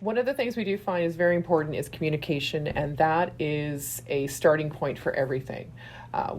One of the things we do find is very important is communication, and that is a starting point for everything.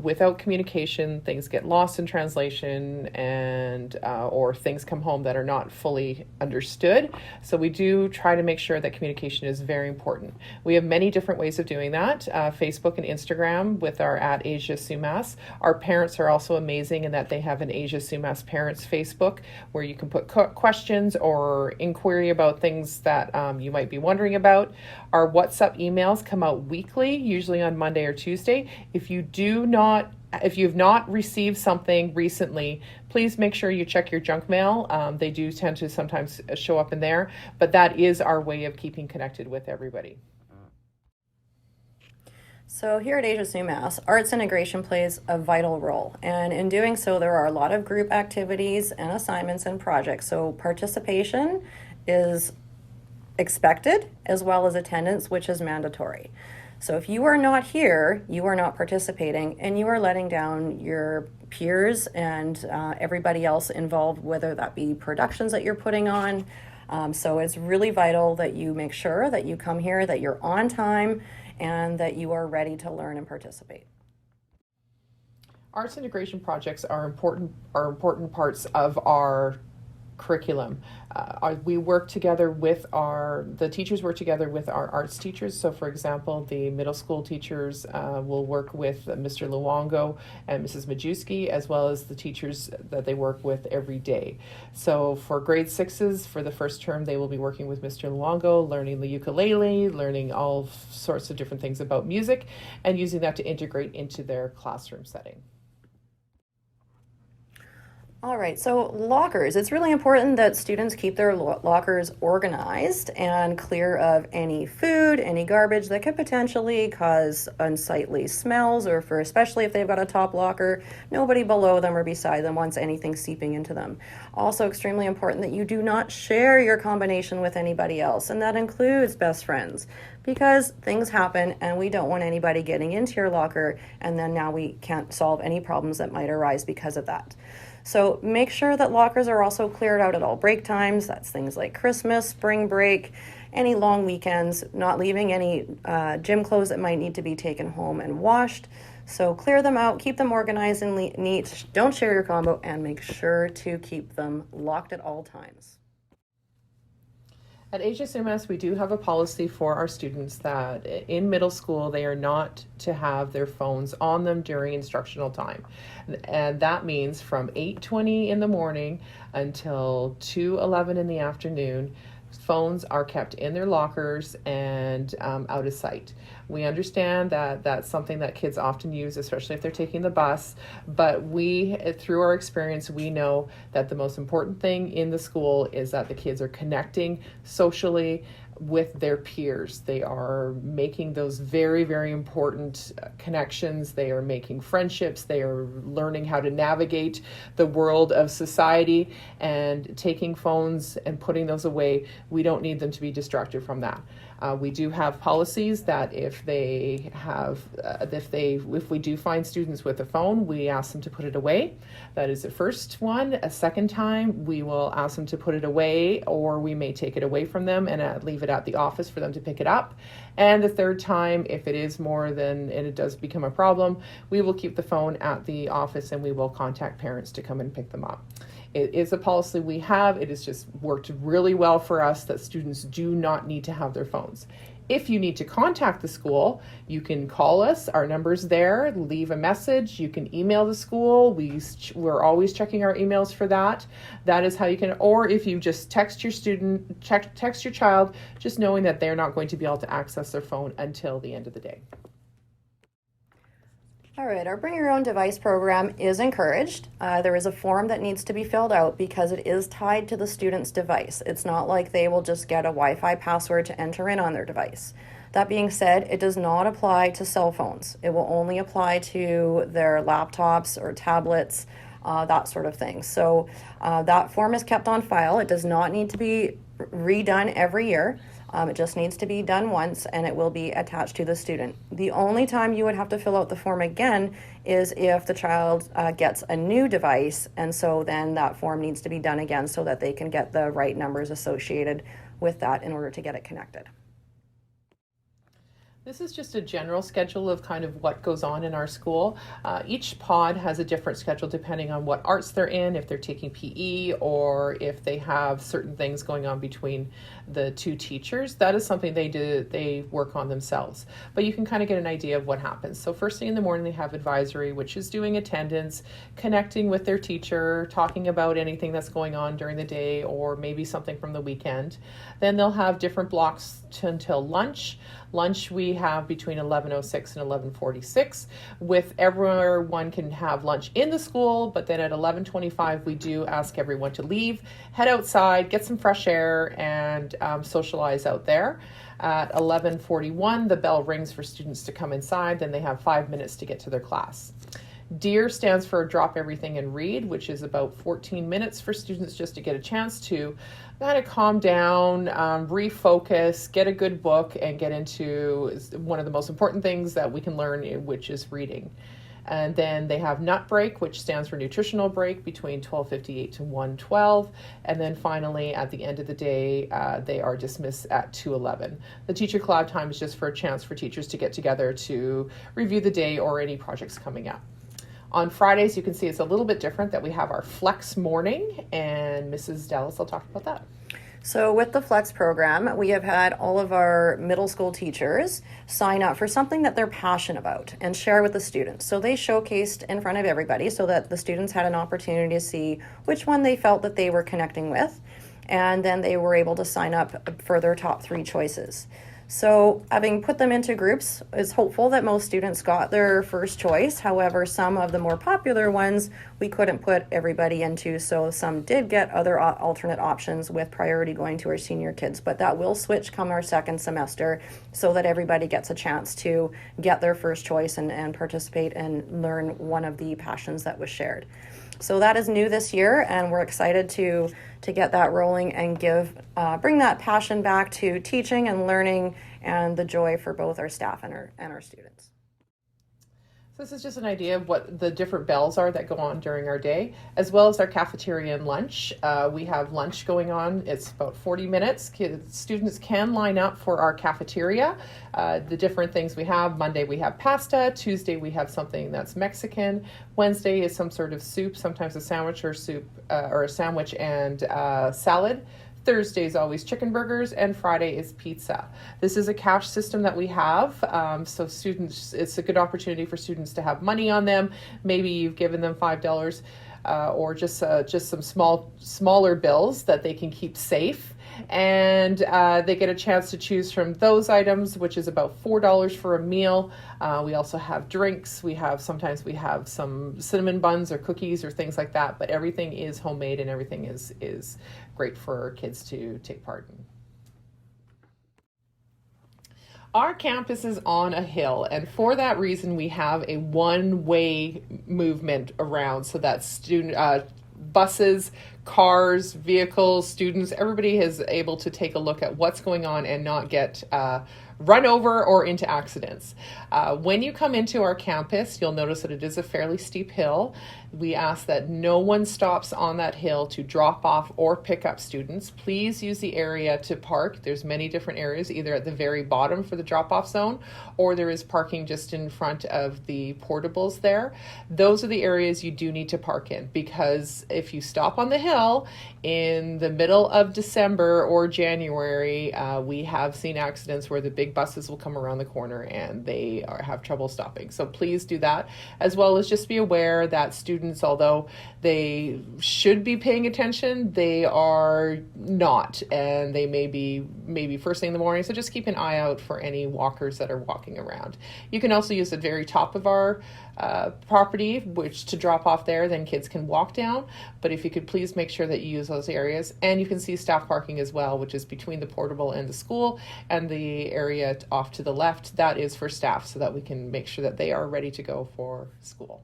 Without communication, things get lost in translation, and or things come home that are not fully understood. So we do try to make sure that communication is very important. We have many different ways of doing that. Facebook and Instagram with our at Asia Sumas. Our parents are also amazing in that they have an Asia Sumas Parents Facebook where you can put questions or inquiry about things that you might be wondering about. Our WhatsApp emails come out weekly, usually on Monday or Tuesday. If you've not received something recently, please make sure you check your junk mail. They do tend to sometimes show up in there, but that is our way of keeping connected with everybody. So here at Asia Sumas, arts integration plays a vital role. And in doing so, there are a lot of group activities and assignments and projects. So participation is expected as well as attendance, which is mandatory. So if you are not here, you are not participating, and you are letting down your peers and everybody else involved, whether that be productions that you're putting on. So it's really vital that you make sure that you come here, that you're on time, and that you are ready to learn and participate. Arts integration projects are important parts of our curriculum. We work together with the teachers work together with our arts teachers. So for example, the middle school teachers will work with Mr. Luongo and Mrs. Majewski, as well as the teachers that they work with every day. So for grade sixes, for the first term, they will be working with Mr. Luongo, learning the ukulele, learning all sorts of different things about music, and using that to integrate into their classroom setting. All right, so lockers. It's really important that students keep their lockers organized and clear of any food, any garbage that could potentially cause unsightly smells, or especially if they've got a top locker, nobody below them or beside them wants anything seeping into them. Also extremely important that you do not share your combination with anybody else, and that includes best friends, because things happen and we don't want anybody getting into your locker, and then now we can't solve any problems that might arise because of that. So make sure that lockers are also cleared out at all break times. That's things like Christmas, spring break, any long weekends, not leaving any gym clothes that might need to be taken home and washed. So clear them out, keep them organized and neat. Don't share your combo, and make sure to keep them locked at all times. At HSMS, we do have a policy for our students that in middle school, they are not to have their phones on them during instructional time. And that means from 8:20 in the morning until 2:11 in the afternoon, phones are kept in their lockers and out of sight. We understand that that's something that kids often use, especially if they're taking the bus, but through our experience, we know that the most important thing in the school is that the kids are connecting socially with their peers. They are making those very, very important connections. They are making friendships. They are learning how to navigate the world of society, and taking phones and putting those away. We don't need them to be distracted from that. We do have policies that if we do find students with a phone, we ask them to put it away. That is the first one. A second time, we will ask them to put it away, or we may take it away from them and leave it at the office for them to pick it up. And the third time, if it is more than, and it does become a problem, we will keep the phone at the office and we will contact parents to come and pick them up. It is a policy we have. It has just worked really well for us that students do not need to have their phones. If you need to contact the school, you can call us. Our number's there. Leave a message. You can email the school. We're always checking our emails for that. That is how you can, or if you just text your child, just knowing that they're not going to be able to access their phone until the end of the day. All right, our Bring Your Own Device program is encouraged. There is a form that needs to be filled out because it is tied to the student's device. It's not like they will just get a Wi-Fi password to enter in on their device. That being said, it does not apply to cell phones. It will only apply to their laptops or tablets, that sort of thing. So that form is kept on file. It does not need to be redone every year. It just needs to be done once, and it will be attached to the student. The only time you would have to fill out the form again is if the child gets a new device, and so then that form needs to be done again so that they can get the right numbers associated with that in order to get it connected. This is just a general schedule of kind of what goes on in our school. Each pod has a different schedule depending on what arts they're in, if they're taking PE, or if they have certain things going on between the two teachers. That is something they work on themselves. But you can kind of get an idea of what happens. So first thing in the morning, they have advisory, which is doing attendance, connecting with their teacher, talking about anything that's going on during the day, or maybe something from the weekend. Then they'll have different blocks until lunch. Lunch we have between 11:06 and 11:46, with everyone can have lunch in the school, but then at 11:25 we do ask everyone to leave, head outside, get some fresh air, and socialize out there. At 11:41 the bell rings for students to come inside, then they have 5 minutes to get to their class. DEAR stands for Drop Everything and Read, which is about 14 minutes for students just to get a chance to kind of calm down, refocus, get a good book, and get into one of the most important things that we can learn, which is reading. And then they have nut break, which stands for nutritional break, between 12:58 to 1:12. And then finally, at the end of the day, they are dismissed at 2:11. The teacher collab time is just for a chance for teachers to get together to review the day or any projects coming up. On Fridays, you can see it's a little bit different, that we have our Flex morning, and Mrs. Dallas will talk about that. So with the Flex program, we have had all of our middle school teachers sign up for something that they're passionate about and share with the students. So they showcased in front of everybody so that the students had an opportunity to see which one they felt that they were connecting with, and then they were able to sign up for their top 3 choices. So having put them into groups, is hopeful that most students got their first choice. However, some of the more popular ones we couldn't put everybody into, so some did get other alternate options, with priority going to our senior kids. But that will switch come our second semester so that everybody gets a chance to get their first choice and participate and learn one of the passions that was shared. So that is new this year, and we're excited to get that rolling and bring that passion back to teaching and learning, and the joy for both our staff and our students. So this is just an idea of what the different bells are that go on during our day, as well as our cafeteria and lunch. We have lunch going on. It's about 40 minutes. Students can line up for our cafeteria. The different things we have: Monday we have pasta, Tuesday we have something that's Mexican, Wednesday is some sort of soup, sometimes a sandwich or soup, or a sandwich and salad. Thursday is always chicken burgers, and Friday is pizza. This is a cash system that we have, so students, it's a good opportunity for students to have money on them. Maybe you've given them $5 or just some smaller bills that they can keep safe, and they get a chance to choose from those items, which is about $4 for a meal. We also have drinks. Sometimes we have some cinnamon buns or cookies or things like that, but everything is homemade and everything is great for kids to take part in. Our campus is on a hill, and for that reason we have a one-way movement around, so that buses, cars, vehicles, students, everybody is able to take a look at what's going on and not get run over or into accidents. When you come into our campus, you'll notice that it is a fairly steep hill. We ask that no one stops on that hill to drop off or pick up students. Please use the area to park. There's many different areas, either at the very bottom for the drop-off zone, or there is parking just in front of the portables there. Those are the areas you do need to park in, because if you stop on the hill in the middle of December or January, we have seen accidents where the big buses will come around the corner and they have trouble stopping. So please do that, as well as just be aware that students, although they should be paying attention, they are not, and they may be maybe first thing in the morning. So just keep an eye out for any walkers that are walking around. You can also use the very top of our property, which to drop off there, then kids can walk down. But if you could please make sure that you use those areas. And you can see staff parking as well, which is between the portable and the school, and the area off to the left, that is for staff, so that we can make sure that they are ready to go for school.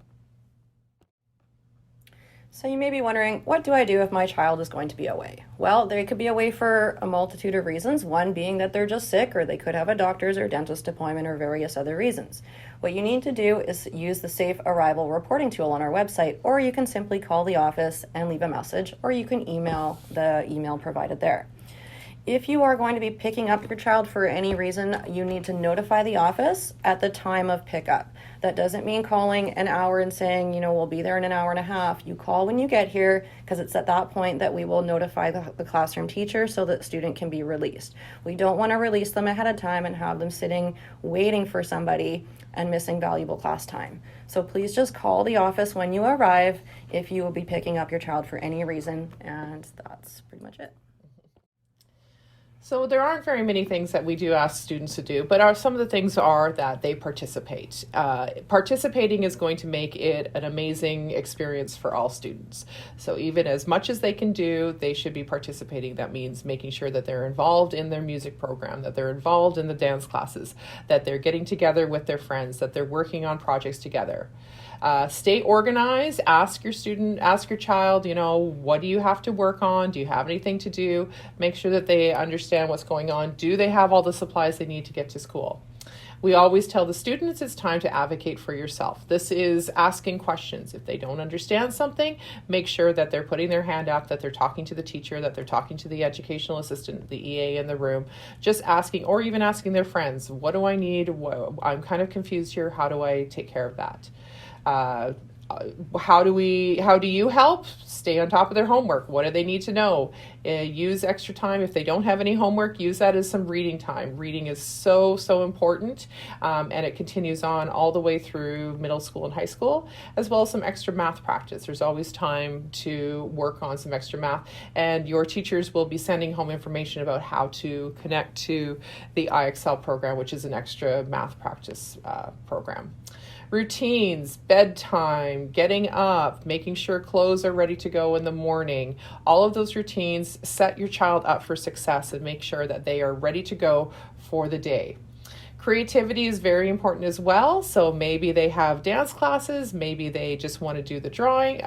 So you may be wondering, what do I do if my child is going to be away? Well, they could be away for a multitude of reasons, one being that they're just sick, or they could have a doctor's or dentist appointment, or various other reasons. What you need to do is use the Safe Arrival reporting tool on our website, or you can simply call the office and leave a message, or you can email the email provided there. If you are going to be picking up your child for any reason, you need to notify the office at the time of pickup. That doesn't mean calling an hour and saying, we'll be there in an hour and a half. You call when you get here, because it's at that point that we will notify the classroom teacher so that the student can be released. We don't want to release them ahead of time and have them sitting waiting for somebody and missing valuable class time. So please just call the office when you arrive if you will be picking up your child for any reason, and that's pretty much it. So there aren't very many things that we do ask students to do, but some of the things are that they participate. Participating is going to make it an amazing experience for all students. So even as much as they can do, they should be participating. That means making sure that they're involved in their music program, that they're involved in the dance classes, that they're getting together with their friends, that they're working on projects together. Stay organized. Ask your child, what do you have to work on? Do you have anything to do? Make sure that they understand what's going on. Do they have all the supplies they need to get to school? We always tell the students it's time to advocate for yourself. This is asking questions. If they don't understand something, make sure that they're putting their hand up, that they're talking to the teacher, that they're talking to the educational assistant, the EA in the room, just asking, or even asking their friends, what do I need? I'm kind of confused here. How do I take care of that? How do you help? Stay on top of their homework. What do they need to know? Use extra time. If they don't have any homework, use that as some reading time. Reading is so important, and it continues on all the way through middle school and high school, as well as some extra math practice. There's always time to work on some extra math, and your teachers will be sending home information about how to connect to the IXL program, which is an extra math practice program. Routines, bedtime, getting up, making sure clothes are ready to go in the morning. All of those routines set your child up for success and make sure that they are ready to go for the day. Creativity is very important as well. So maybe they have dance classes, maybe they just want to do the drawing.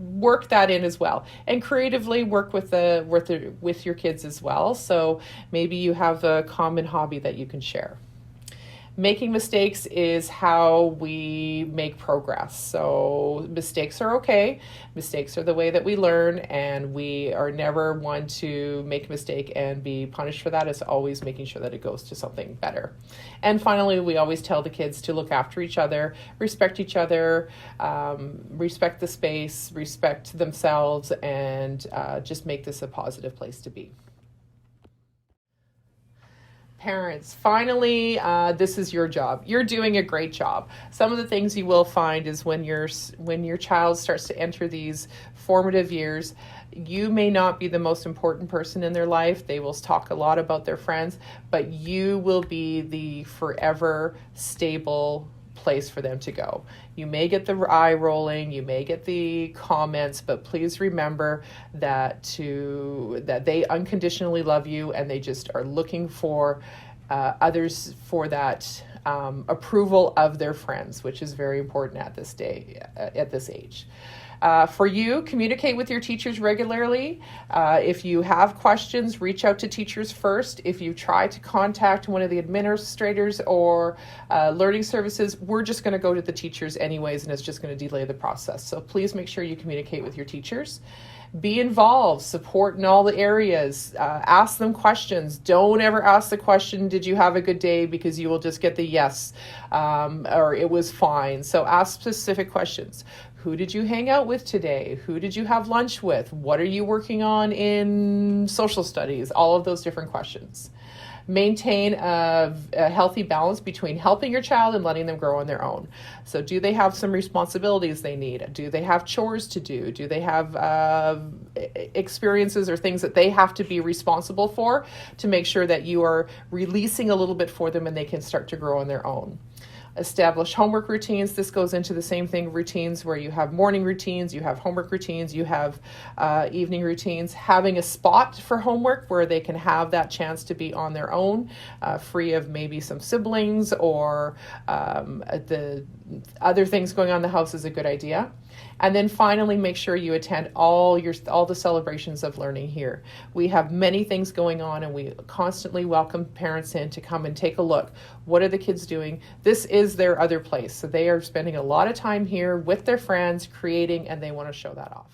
Work that in as well, and creatively work with your kids as well. So maybe you have a common hobby that you can share. Making mistakes is how we make progress. So mistakes are okay. Mistakes are the way that we learn, and we are never one to make a mistake and be punished for that. It's always making sure that it goes to something better. And finally, we always tell the kids to look after each other, respect each other, respect the space, respect themselves, and just make this a positive place to be. Parents, finally, this is your job. You're doing a great job. Some of the things you will find is when your child starts to enter these formative years, you may not be the most important person in their life. They will talk a lot about their friends, but you will be the forever stable place for them to go. You may get the eye rolling, you may get the comments, but please remember that they unconditionally love you, and they just are looking for others for that approval of their friends, which is very important at this age. For you, communicate with your teachers regularly. If you have questions, reach out to teachers first. If you try to contact one of the administrators or learning services, we're just going to go to the teachers anyways, and it's just going to delay the process. So please make sure you communicate with your teachers. Be involved, support in all the areas, ask them questions. Don't ever ask the question, did you have a good day? Because you will just get the yes, or it was fine. So ask specific questions. Who did you hang out with today? Who did you have lunch with? What are you working on in social studies? All of those different questions. Maintain a healthy balance between helping your child and letting them grow on their own. So do they have some responsibilities they need? Do they have chores to do? Do they have experiences or things that they have to be responsible for to make sure that you are releasing a little bit for them and they can start to grow on their own? Establish homework routines. This goes into the same thing, routines where you have morning routines, you have homework routines, you have evening routines. Having a spot for homework where they can have that chance to be on their own, free of maybe some siblings or the other things going on in the house is a good idea. And then finally, make sure you attend all the celebrations of learning here. We have many things going on, and we constantly welcome parents in to come and take a look. What are the kids doing? This is their other place. So they are spending a lot of time here with their friends, creating, and they want to show that off.